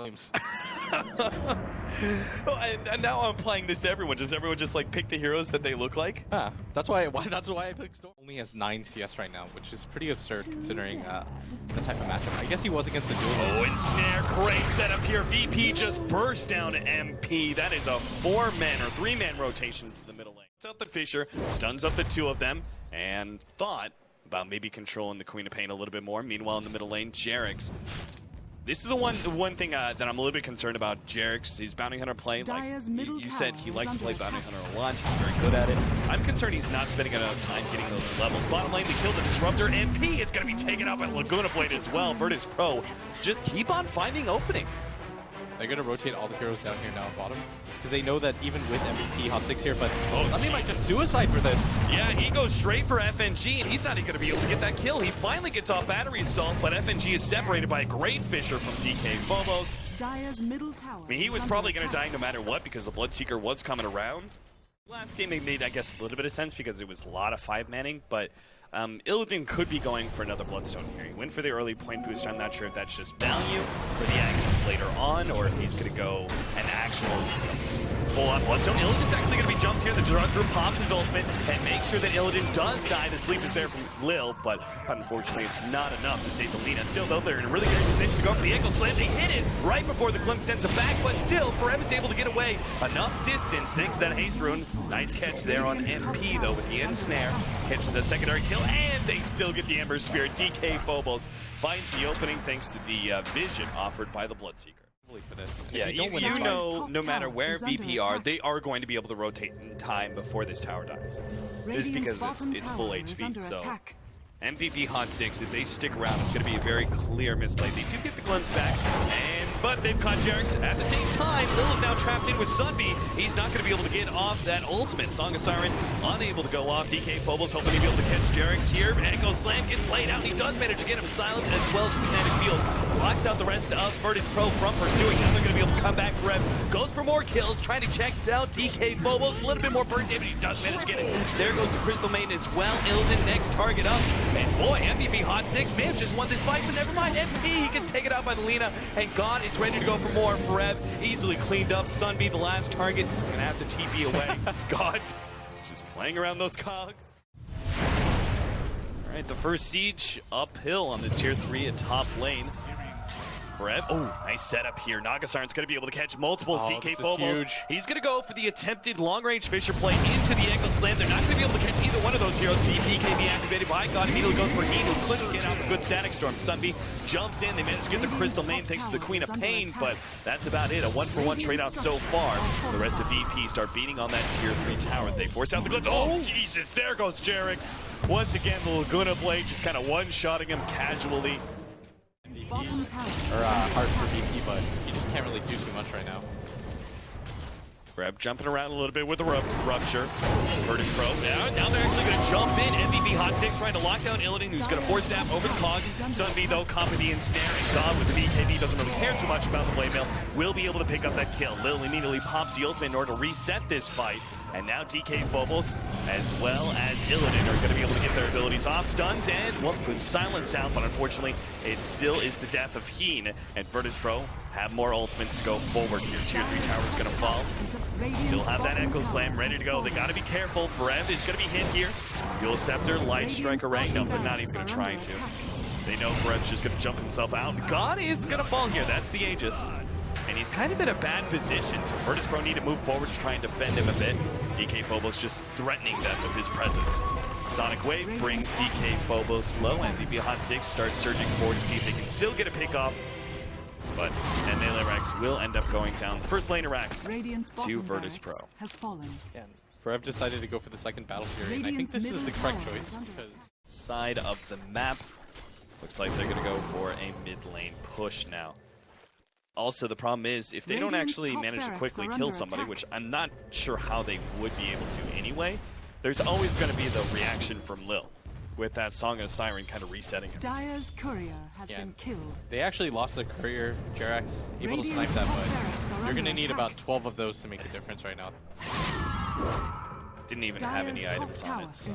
flames. Oh, and now I'm playing this to everyone. Does everyone just like pick the heroes that they look like? Yeah, that's why I picked Storm. Only has 9 CS right now, which is pretty absurd considering the type of matchup. I guess he was against the duel. Oh, ensnare, great setup here. VP just burst down to MP. That is a 4-man or 3-man rotation to the middle lane. It's out the Fisher, stuns up the 2 of them, and thought about maybe controlling the Queen of Pain a little bit more. Meanwhile, in the middle lane, Jerix. This is the one thing that I'm a little bit concerned about. Jerix, his bounty hunter play. Like you said, he likes to play bounty hunter a lot. He's very good at it. I'm concerned he's not spending enough time getting those levels. Bottom lane, they kill the Disruptor. MP is going to be taken out by Laguna Blade as well. Virtus.pro just keep on finding openings. They're going to rotate all the heroes down here now at bottom, because they know that even with MVP HOT6 here, but I mean, might just suicide for this. Yeah, he goes straight for FNG, and he's not even going to be able to get that kill. He finally gets off battery assault, but FNG is separated by a great Fisher from dkphobos. Dire's middle tower. I mean, he was probably going to die no matter what because the Bloodseeker was coming around. Last game it made, I guess, a little bit of sense because it was a lot of 5-manning, but illidan could be going for another Bloodstone here. He went for the early point boost. I'm not sure if that's just value for the Agnes later on, or if he's going to go an actual full-on Bloodstone. Illidan's actually going to be jumped here. The Disruptor pops his ultimate and makes sure that Illidan does die. The sleep is there from Lil, but unfortunately it's not enough to save the Lina. Still, though, they're in a really good position to go for the ankle slam. They hit it right before the glimpse sends it back, but still, Forev is able to get away enough distance thanks to that haste rune. Nice catch there on MP, though, with the ensnare. Catches the secondary kill, and they still get the Ember Spirit. dkphobos finds the opening thanks to the vision offered by the Bloodseeker. For this. Yeah, you know, no matter where VP are, they are going to be able to rotate in time before this tower dies. Just because it's full HP, so MVP HOT6, if they stick around, it's going to be a very clear misplay. They do get the glimpse back, but they've caught Jerix. At the same time, Lil is now trapped in with Sunbeam. He's not going to be able to get off that ultimate. Song of Siren unable to go off. dkphobos hoping to be able to catch Jerix here. Echo Slam gets laid out, and he does manage to get him silence as well as kinetic field. Blocks out the rest of Virtus.pro from pursuing. Now they're going to be able to come back. Forev goes for more kills, trying to check out dkphobos. A little bit more burnt damage. He does manage to get it. There goes the Crystal Maiden as well. Illidan next target up. And boy, MVP HOT6 may have just won this fight, but never mind. MP, he gets taken out by the Lina, and God is ready to go for more. Forev easily cleaned up. Sunbeam, the last target, is going to have to TP away. God, just playing around those cogs. All right, the first siege uphill on this tier 3 at top lane. Forev, oh, nice setup here. Naga Siren's going to be able to catch multiples. dkphobos, he's going to go for the attempted long-range Fisher play into the ankle slam. They're not going to be able to catch either one of those heroes. DP can be activated by God. Immediately goes for Heat, who couldn't get out the good Static Storm. Sunbeam jumps in. They managed to get the Crystal Main thanks to the Queen of Pain, but that's about it. A 1-for-1 trade-off so far. The rest of VP start beating on that tier 3 tower. They forced out the glimpse. Oh, Jesus, there goes Jerix. Once again, the Laguna Blade just kind of one-shotting him casually. Hard for VP, but he just can't really do too much right now. Forev jumping around a little bit with the rupture. Virtus.pro. Now they're actually going to jump in. MVP HOT6 trying to lock down Illidan, who's going to force stab over the cogs. Sunbeam, though, copy the ensnare, and God with the BKB doesn't really care too much about the blade mail. Will be able to pick up that kill. Lil immediately pops the ultimate in order to reset this fight. And now dkphobos, as well as Illidan, are going to be able to get their abilities off. Stuns and, well, good silence out, but unfortunately, it still is the death of Heen. And Virtus.pro have more ultimates to go forward here. Tier 3 tower is going to fall. Still have that Echo Slam ready to go. They got to be careful. Forev is going to be hit here. Dual Scepter, Light Strike Array. No, they're not even going to try to. They know Forev's just going to jump himself out. God is going to fall here. That's the Aegis. And he's kind of in a bad position, so Virtus.pro need to move forward to try and defend him a bit. dkphobos just threatening them with his presence. Sonic Wave brings dkphobos low, and MVP HOT6 starts surging forward to see if they can still get a pick off. But Nailarex will end up going down. First lane Rax to Virtus.pro. Yeah, Forev decided to go for the second battle period, and I think this is the correct choice. Because side of the map, looks like they're going to go for a mid lane push now. Also, the problem is, if they don't actually manage to quickly kill somebody, which I'm not sure how they would be able to anyway, there's always going to be the reaction from Lil, with that Song of Siren kind of resetting him. Dire's courier has been killed. They actually lost their courier, Jerax, able to snipe that, but you're going to need about 12 of those to make a difference right now. Didn't even have any items on it. So.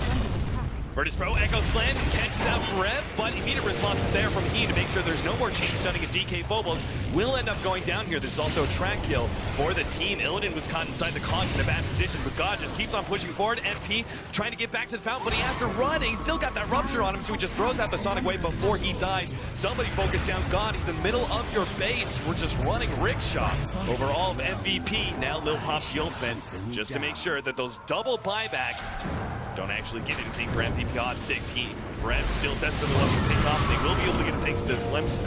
Virtus.pro Echo Slam catches out Rev, but immediate response is there from he to make sure there's no more chain stunning, and dkphobos will end up going down here. This is also a track kill for the team. Illidan was caught inside the cause in a bad position, but God just keeps on pushing forward. MP trying to get back to the fountain, but he has to run, and he's still got that rupture on him, so he just throws out the Sonic Wave before he dies. Somebody focus down God. He's in the middle of your base. We're just running rickshaw over all of MVP. Now Lil pops the ultimate just to make sure that those double buybacks don't actually get anything for MVP HOT6 Heat. Fred still desperately wants to pick off. They will be able to get it thanks to Glimpse.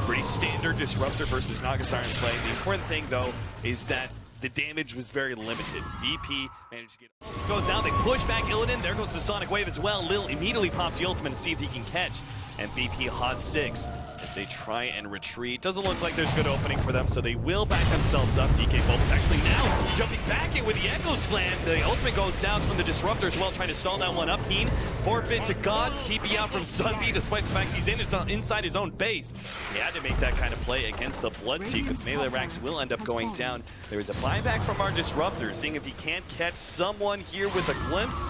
Pretty standard Disruptor versus Naga Siren play. The important thing, though, is that the damage was very limited. VP managed to get goes out. They push back Illidan. There goes the Sonic Wave as well. Lil immediately pops the ultimate to see if he can catch MVP HOT6 as they try and retreat. Doesn't look like there's good opening for them, so they will back themselves up. dkphobos actually now jumping back in with the Echo Slam. The ultimate goes down from the Disruptor as well, trying to stall that one up. Keen forfeit to God. TP out from Sunbeam, despite the fact he's inside his own base. He had to make that kind of play against the Bloodseeker. The melee racks will end up going down. There is a buyback from our Disruptor, seeing if he can't catch someone here with a glimpse.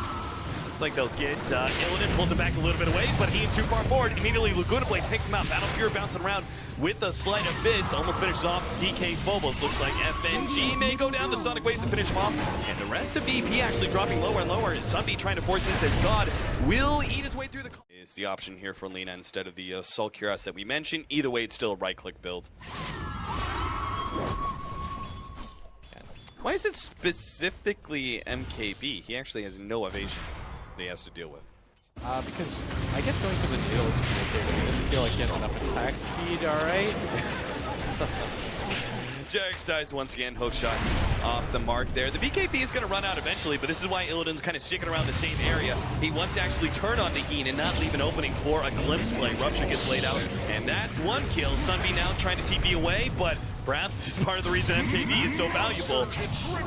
Like they'll get Illidan, pulls it back a little bit away, but he ain't too far forward. Immediately Laguna Blade takes him out. Battle Fury bouncing around with a sleight of fist. Almost finishes off dkphobos. Looks like FNG may go down the Sonic Wave to finish him off. And the rest of VP actually dropping lower and lower. Sunbeam trying to force this as God will eat his way through the... Is the option here for Lina instead of the Soul Cuirass that we mentioned. Either way, it's still a right-click build. Why is it specifically MKB? He actually has no evasion he has to deal with. Because I guess going for the needle is pretty good. He doesn't feel like he has enough attack speed, alright? Jarex dies once again, hook shot off the mark there. The BKB is going to run out eventually, but this is why Illidan's kind of sticking around the same area. He wants to actually turn on the Heen and not leave an opening for a glimpse play. Rupture gets laid out, and that's one kill. Sunbeam now trying to TP away, but perhaps this is part of the reason MKB is so valuable.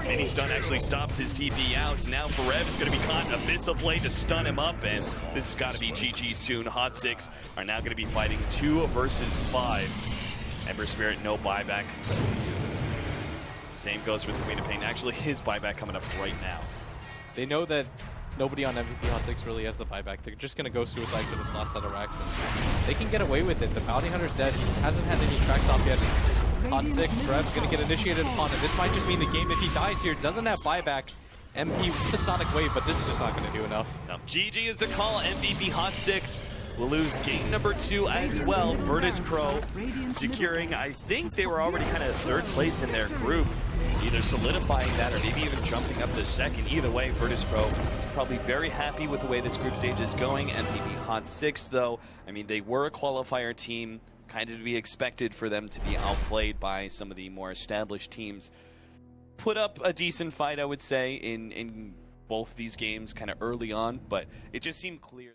Mini stun actually stops his TP out. Now Forev is going to be caught in Abyssal Blade to stun him up, and this has got to be GG soon. HOT6 are now going to be fighting 2 versus 5. Ember Spirit, no buyback. Same goes for the Queen of Pain. Actually, his buyback coming up right now. They know that nobody on MVP HOT6 really has the buyback. They're just going to go suicide for this last set of racks. And they can get away with it. The Bounty Hunter's dead. He hasn't had any tracks off yet. HOT6, Brev's going to get initiated upon it. This might just mean the game, if he dies here, doesn't have buyback. MP with the Sonic Wave, but this is just not going to do enough. No. GG is the call. MVP HOT6 will lose game number 2 as well. Virtus.pro securing, I think they were already kind of 3rd place in their group, either solidifying that or maybe even jumping up to 2nd. Either way, Virtus.pro probably very happy with the way this group stage is going. MVP HOT6 though, I mean, they were a qualifier team, kind of to be expected for them to be outplayed by some of the more established teams. Put up a decent fight, I would say, in both these games kind of early on, but it just seemed clear.